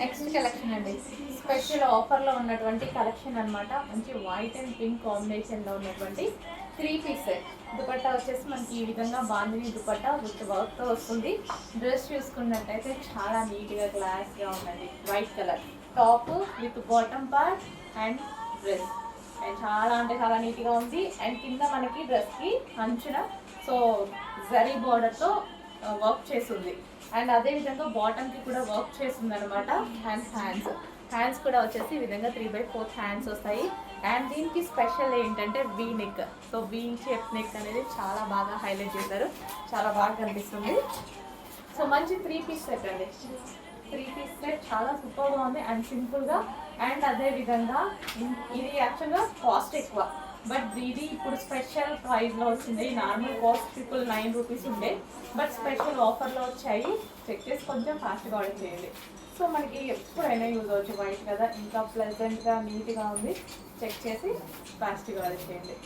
Next collection అండి, special ఆఫర్లో ఉన్నటువంటి కలెక్షన్ అనమాట. మంచి వైట్ అండ్ పింక్ కాంబినేషన్లో ఉన్నటువంటి 3 పీస్ సెట్. దుపట్టా వచ్చేసి మనకి ఈ విధంగా బాందిని దుపట్టా విత్ వర్క్తో వస్తుంది. డ్రెస్ చూసుకున్నట్టయితే చాలా నీట్గా క్లాస్గా ఉందండి. White colour top with bottom part and dress, and చాలా అంటే చాలా నీట్గా ఉంది. అండ్ కింద మనకి డ్రెస్కి అంచున సో జరీ బార్డర్తో వర్క్ చేస్తుంది. అండ్ అదేవిధంగా బాటమ్కి కూడా వర్క్ చేస్తుంది అనమాట. హ్యాండ్స్ కూడా వచ్చేసి ఈ విధంగా 3/4 హ్యాండ్స్ వస్తాయి. అండ్ దీనికి స్పెషల్ ఏంటంటే V neck. So V shape neck అనేది చాలా బాగా హైలైట్ చేశారు, చాలా బాగా కనిపిస్తుంది. సో మంచి 3 పీస్ సెట్ అండి. 3 పీస్ సెట్ చాలా సూపర్గా ఉంది అండ్ సింపుల్గా. అండ్ అదేవిధంగా ఇది యాక్చువల్గా కాస్ట్ ఎక్కువ, బట్ ఇది ఇప్పుడు స్పెషల్ ప్రైస్లో వచ్చింది. నార్మల్ కాస్ట్ 999 రూపీస్ ఉండే, బట్ స్పెషల్ ఆఫర్లో వచ్చాయి. చెక్ చేసి కొంచెం ఫాస్ట్గా ఆర్డర్ చేయండి. సో మనకి ఎప్పుడైనా యూజ్ అవ్వచ్చు. వైట్ కదా, ఇంకా ప్లెజెంట్గా నీట్గా ఉంది. చెక్ చేసి ఫాస్ట్గా ఆర్డర్ చేయండి.